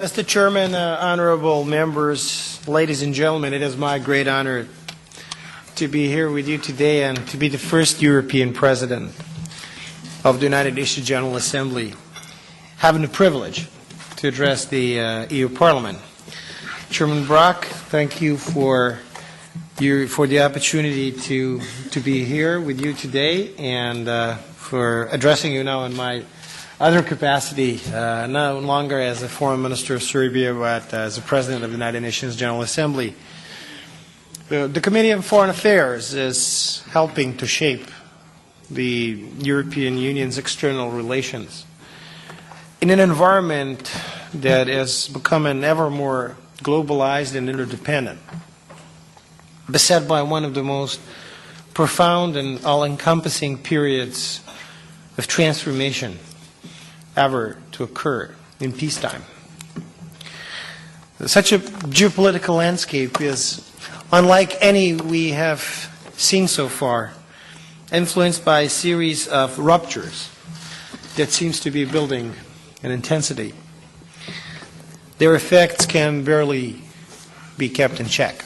Mr. Chairman, honorable members, ladies and gentlemen, it is my great honor to be here with you today and to be the first European President of the United Nations General Assembly, having the privilege to address the EU Parliament. Chairman Brock, thank you for the opportunity to be here with you today and for addressing you now in my other capacity, no longer as a foreign minister of Serbia, but as the President of the United Nations General Assembly. The Committee on Foreign Affairs is helping to shape the European Union's external relations in an environment that is becoming ever more globalized and interdependent, beset by one of the most profound and all-encompassing periods of transformation ever to occur in peacetime. Such a geopolitical landscape is unlike any we have seen so far, influenced by a series of ruptures that seems to be building in intensity. Their effects can barely be kept in check.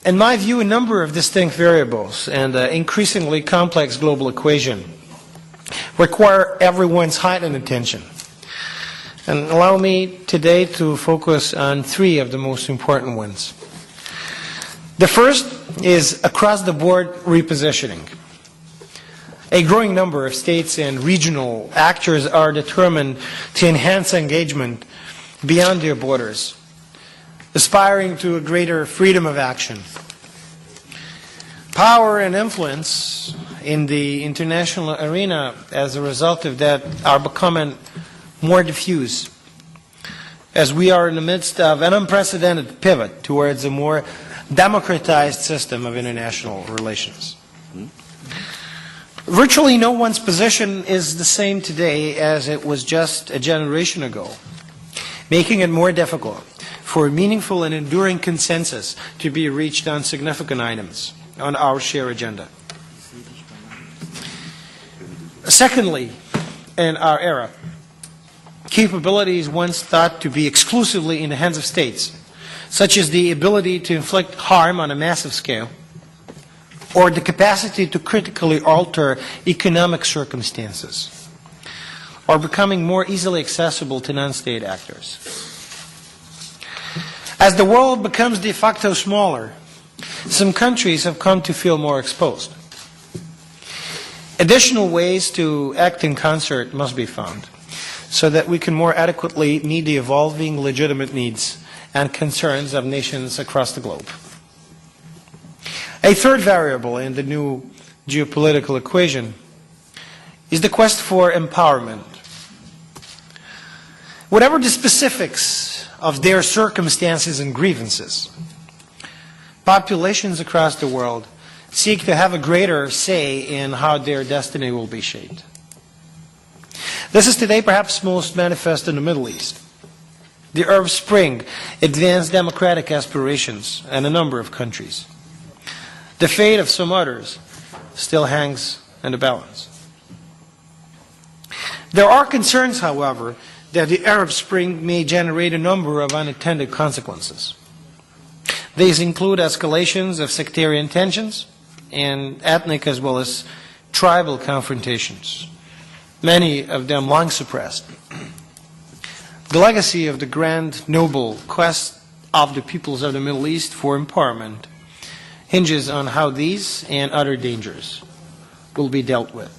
In my view, a number of distinct variables and an increasingly complex global equation require everyone's heightened attention. And allow me today to focus on three of the most important ones. The first is across-the-board repositioning. A growing number of states and regional actors are determined to enhance engagement beyond their borders, aspiring to a greater freedom of action. Power and influence in the international arena as a result of that are becoming more diffuse, as we are in the midst of an unprecedented pivot towards a more democratized system of international relations. Virtually no one's position is the same today as it was just a generation ago, making it more difficult for a meaningful and enduring consensus to be reached on significant items on our shared agenda. Secondly, in our era, capabilities once thought to be exclusively in the hands of states, such as the ability to inflict harm on a massive scale, or the capacity to critically alter economic circumstances, are becoming more easily accessible to non-state actors. As the world becomes de facto smaller, some countries have come to feel more exposed. Additional ways to act in concert must be found so that we can more adequately meet the evolving legitimate needs and concerns of nations across the globe. A third variable in the new geopolitical equation is the quest for empowerment. Whatever the specifics of their circumstances and grievances, populations across the world seek to have a greater say in how their destiny will be shaped. This is today perhaps most manifest in the Middle East. The Arab Spring advanced democratic aspirations in a number of countries. The fate of some others still hangs in the balance. There are concerns, however, that the Arab Spring may generate a number of unintended consequences. These include escalations of sectarian tensions and ethnic as well as tribal confrontations, many of them long suppressed. The legacy of the grand, noble quest of the peoples of the Middle East for empowerment hinges on how these and other dangers will be dealt with.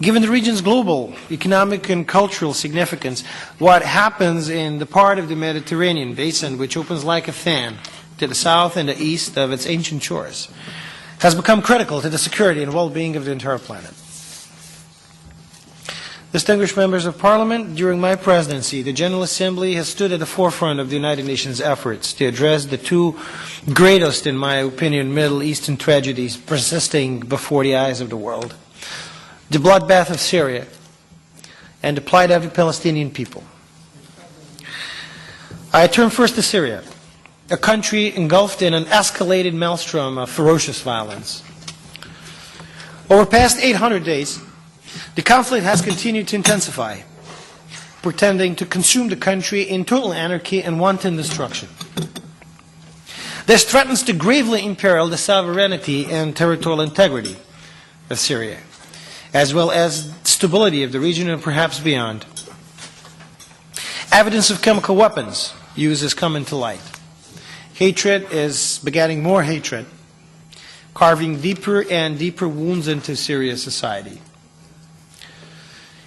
Given the region's global economic and cultural significance, what happens in the part of the Mediterranean basin, which opens like a fan to the south and the east of its ancient shores, has become critical to the security and well-being of the entire planet. Distinguished members of Parliament, during my presidency, the General Assembly has stood at the forefront of the United Nations efforts to address the two greatest, in my opinion, Middle Eastern tragedies persisting before the eyes of the world: the bloodbath of Syria and the plight of the Palestinian people. I turn first to Syria, a country engulfed in an escalated maelstrom of ferocious violence. Over the past 800 days, the conflict has continued to intensify, pretending to consume the country in total anarchy and wanton destruction. This threatens to gravely imperil the sovereignty and territorial integrity of Syria, as well as stability of the region and perhaps beyond. Evidence of chemical weapons use is coming to light. Hatred is begetting more hatred, carving deeper and deeper wounds into Syria's society.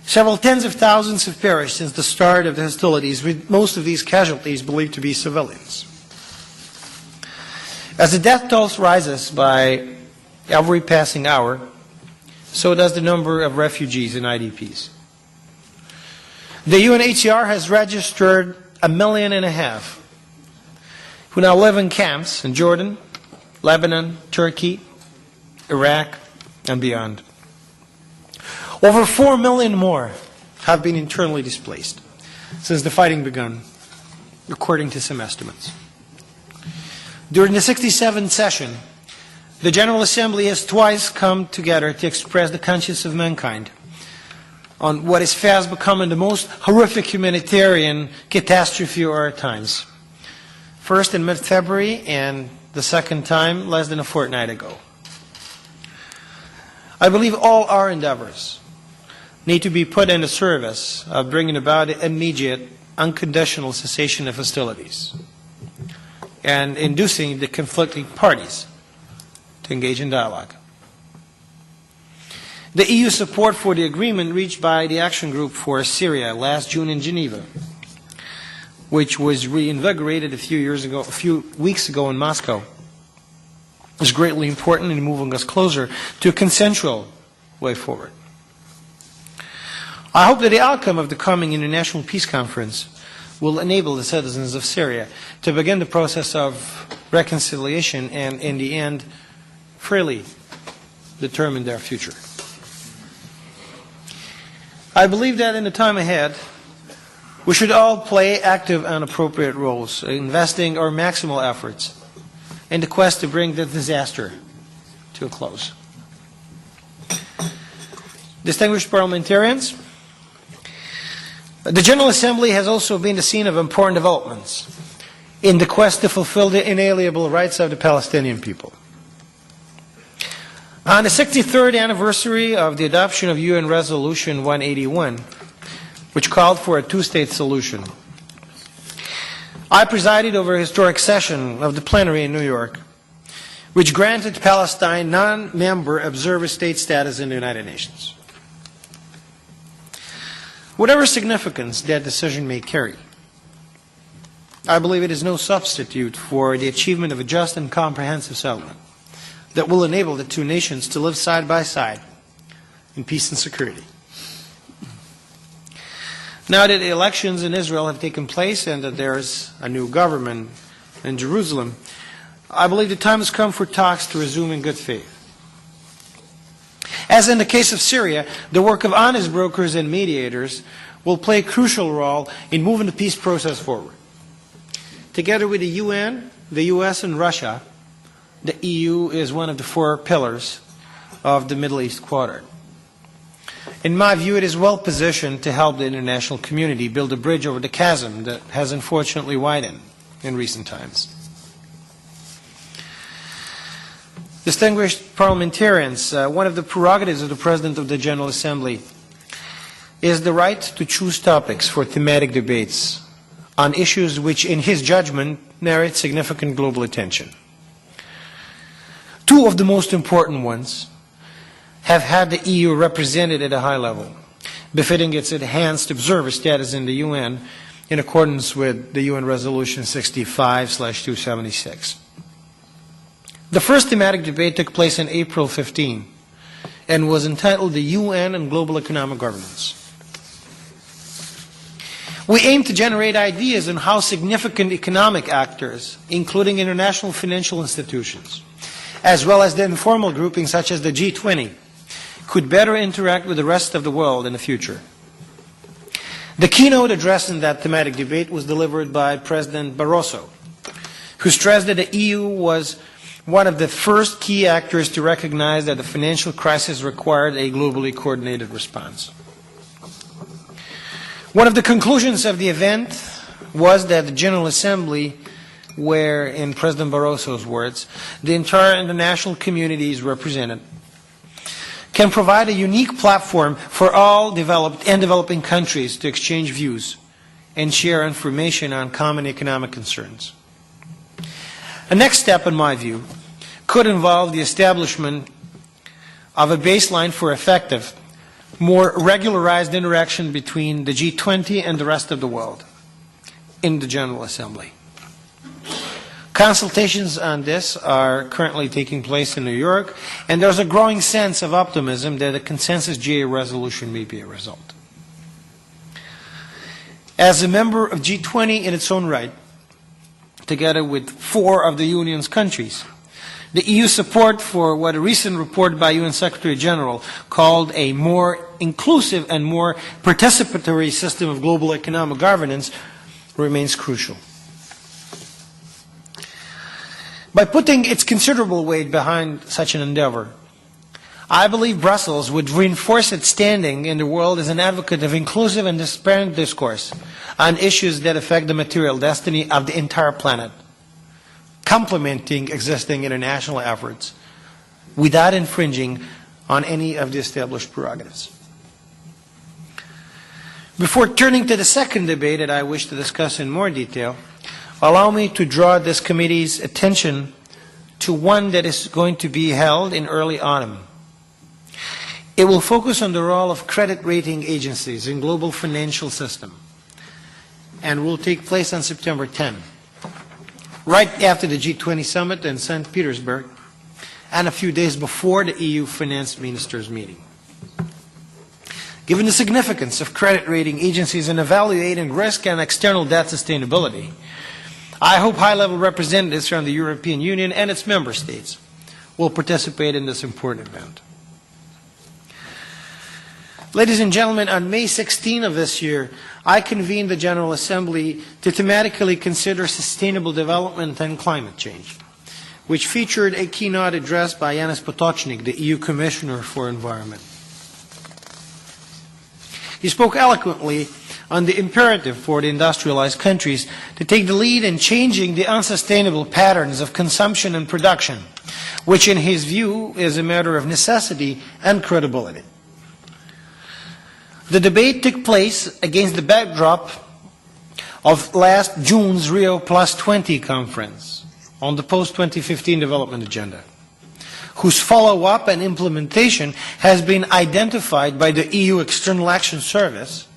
Several tens of thousands have perished since the start of the hostilities, with most of these casualties believed to be civilians. As the death toll rises by every passing hour, so does the number of refugees and IDPs. The UNHCR has registered 1.5 million who now live in camps in Jordan, Lebanon, Turkey, Iraq, and beyond. Over 4 million more have been internally displaced since the fighting began, according to some estimates. During the 67th session, the General Assembly has twice come together to express the conscience of mankind on what is fast becoming the most horrific humanitarian catastrophe of our times. First in mid-February, and the second time less than a fortnight ago. I believe all our endeavors need to be put into service of bringing about immediate, unconditional cessation of hostilities and inducing the conflicting parties to engage in dialogue. The EU support for the agreement reached by the Action Group for Syria last June in Geneva, which was reinvigorated a few weeks ago in Moscow, is greatly important in moving us closer to a consensual way forward. I hope that the outcome of the coming International Peace Conference will enable the citizens of Syria to begin the process of reconciliation and, in the end, freely determine their future. I believe that in the time ahead, we should all play active and appropriate roles, investing our maximal efforts in the quest to bring the disaster to a close. Distinguished parliamentarians, the General Assembly has also been the scene of important developments in the quest to fulfill the inalienable rights of the Palestinian people. On the 63rd anniversary of the adoption of UN Resolution 181, which called for a two-state solution, I presided over a historic session of the plenary in New York, which granted Palestine non-member observer state status in the United Nations. Whatever significance that decision may carry, I believe it is no substitute for the achievement of a just and comprehensive settlement that will enable the two nations to live side by side in peace and security. Now that the elections in Israel have taken place and that there is a new government in Jerusalem, I believe the time has come for talks to resume in good faith. As in the case of Syria, the work of honest brokers and mediators will play a crucial role in moving the peace process forward. Together with the UN, the US, and Russia, the EU is one of the 4 pillars of the Middle East Quarter. In my view, it is well positioned to help the international community build a bridge over the chasm that has unfortunately widened in recent times. Distinguished parliamentarians, one of the prerogatives of the President of the General Assembly is the right to choose topics for thematic debates on issues which, in his judgment, merit significant global attention. 2 of the most important ones have had the EU represented at a high level, befitting its enhanced observer status in the UN in accordance with the UN Resolution 65/276. The first thematic debate took place on April 15 and was entitled The UN and Global Economic Governance. We aim to generate ideas on how significant economic actors, including international financial institutions, as well as the informal groupings such as the G20, could better interact with the rest of the world in the future. The keynote address in that thematic debate was delivered by President Barroso, who stressed that the EU was one of the first key actors to recognize that the financial crisis required a globally coordinated response. One of the conclusions of the event was that the General Assembly, where, in President Barroso's words, the entire international community is represented, can provide a unique platform for all developed and developing countries to exchange views and share information on common economic concerns. A next step, in my view, could involve the establishment of a baseline for effective, more regularized interaction between the G20 and the rest of the world in the General Assembly. Consultations on this are currently taking place in New York, and there's a growing sense of optimism that a consensus GA resolution may be a result. As a member of G20 in its own right, together with 4 of the Union's countries, the EU support for what a recent report by UN Secretary General called a more inclusive and more participatory system of global economic governance remains crucial. By putting its considerable weight behind such an endeavor, I believe Brussels would reinforce its standing in the world as an advocate of inclusive and transparent discourse on issues that affect the material destiny of the entire planet, complementing existing international efforts without infringing on any of the established prerogatives. Before turning to the second debate that I wish to discuss in more detail, allow me to draw this committee's attention to one that is going to be held in early autumn. It will focus on the role of credit rating agencies in global financial system and will take place on September 10, right after the G20 summit in St. Petersburg and a few days before the EU finance ministers meeting. Given the significance of credit rating agencies in evaluating risk and external debt sustainability, I hope high-level representatives from the European Union and its member states will participate in this important event. Ladies and gentlemen, on May 16 of this year, I convened the General Assembly to thematically consider sustainable development and climate change, which featured a keynote address by Janez Potočnik, the EU Commissioner for Environment. He spoke eloquently on the imperative for the industrialized countries to take the lead in changing the unsustainable patterns of consumption and production, which in his view is a matter of necessity and credibility. The debate took place against the backdrop of last June's Rio Plus 20 conference on the post-2015 development agenda, whose follow-up and implementation has been identified by the EU External Action Service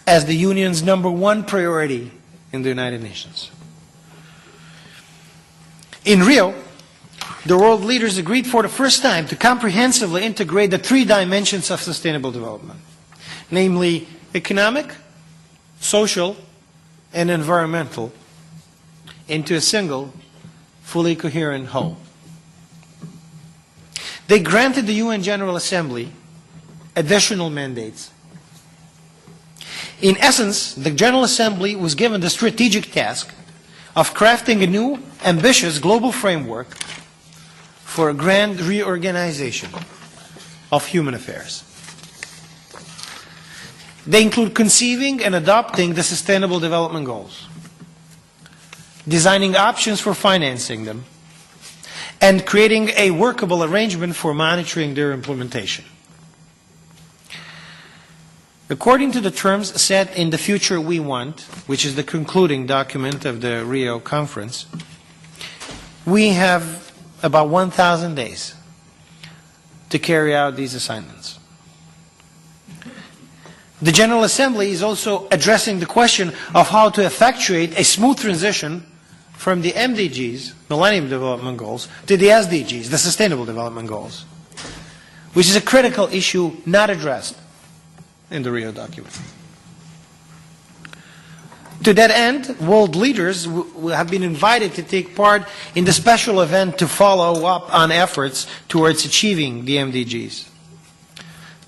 as the Union's #1 priority in the United Nations. In Rio, the world leaders agreed for the first time to comprehensively integrate the 3 dimensions of sustainable development, namely economic, social, and environmental, into a single, fully coherent whole. They granted the UN General Assembly additional mandates. In essence, the General Assembly was given the strategic task of crafting a new, ambitious global framework for a grand reorganization of human affairs. They include conceiving and adopting the Sustainable Development Goals, designing options for financing them, and creating a workable arrangement for monitoring their implementation. According to the terms set in The Future We Want, which is the concluding document of the Rio conference, we have about 1,000 days to carry out these assignments. The General Assembly is also addressing the question of how to effectuate a smooth transition from the MDGs, Millennium Development Goals, to the SDGs, the Sustainable Development Goals, which is a critical issue not addressed in the Rio document. To that end, world leaders have been invited to take part in the special event to follow up on efforts towards achieving the MDGs.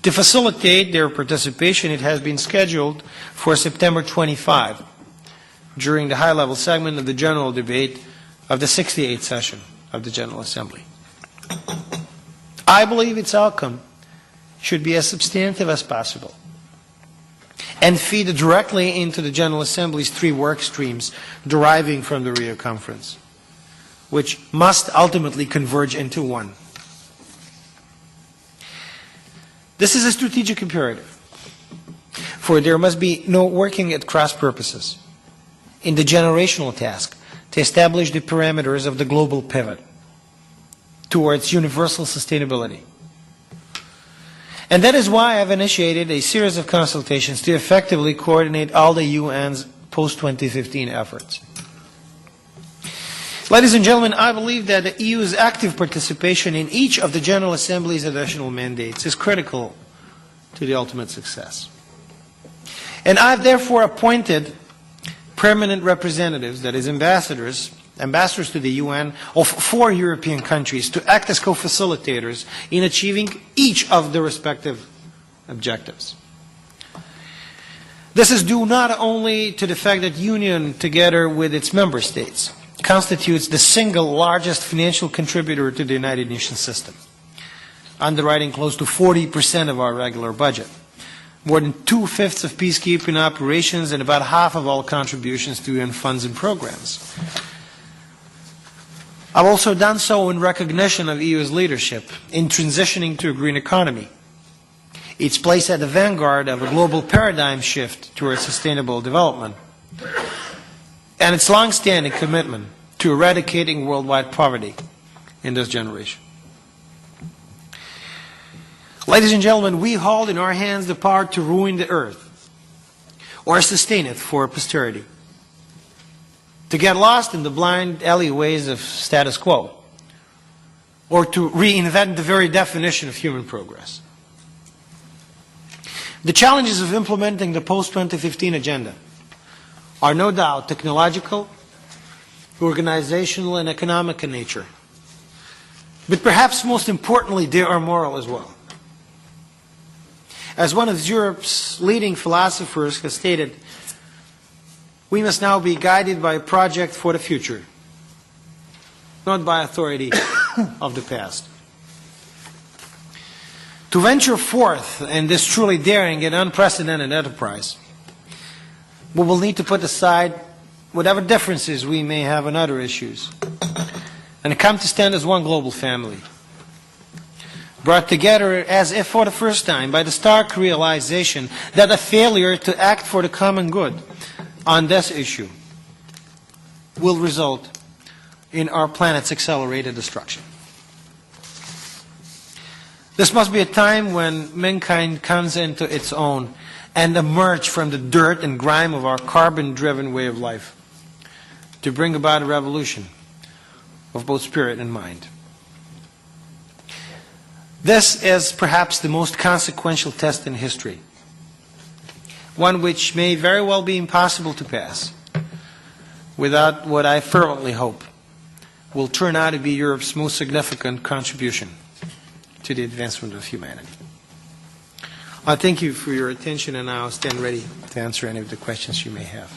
To facilitate their participation, it has been scheduled for September 25 during the high-level segment of the general debate of the 68th session of the General Assembly. I believe its outcome should be as substantive as possible. and feed directly into the General Assembly's 3 work streams deriving from the Rio Conference, which must ultimately converge into one. This is a strategic imperative, for there must be no working at cross purposes in the generational task to establish the parameters of the global pivot towards universal sustainability. And that is why I've initiated a series of consultations to effectively coordinate all the UN's post-2015 efforts. Ladies and gentlemen, I believe that the EU's active participation in each of the General Assembly's additional mandates is critical to the ultimate success. And I've therefore appointed permanent representatives, that is ambassadors to the UN of 4 European countries to act as co-facilitators in achieving each of the respective objectives. This is due not only to the fact that the Union, together with its member states, constitutes the single largest financial contributor to the United Nations system, underwriting close to 40% of our regular budget, more than 2/5 of peacekeeping operations, and about half of all contributions to UN funds and programs. I've also done so in recognition of EU's leadership in transitioning to a green economy, its place at the vanguard of a global paradigm shift towards sustainable development, and its long-standing commitment to eradicating worldwide poverty in this generation. Ladies and gentlemen, we hold in our hands the power to ruin the earth or sustain it for posterity, to get lost in the blind alleyways of status quo, or to reinvent the very definition of human progress. The challenges of implementing the post-2015 agenda are no doubt technological, organizational, and economic in nature. But perhaps most importantly, they are moral as well. As one of Europe's leading philosophers has stated, we must now be guided by a project for the future, not by authority of the past. To venture forth in this truly daring and unprecedented enterprise, we will need to put aside whatever differences we may have on other issues and come to stand as one global family, brought together as if for the first time by the stark realization that a failure to act for the common good on this issue will result in our planet's accelerated destruction. This must be a time when mankind comes into its own and emerge from the dirt and grime of our carbon-driven way of life to bring about a revolution of both spirit and mind. This is perhaps the most consequential test in history, one which may very well be impossible to pass without what I fervently hope will turn out to be Europe's most significant contribution to the advancement of humanity. I thank you for your attention, and I'll stand ready to answer any of the questions you may have.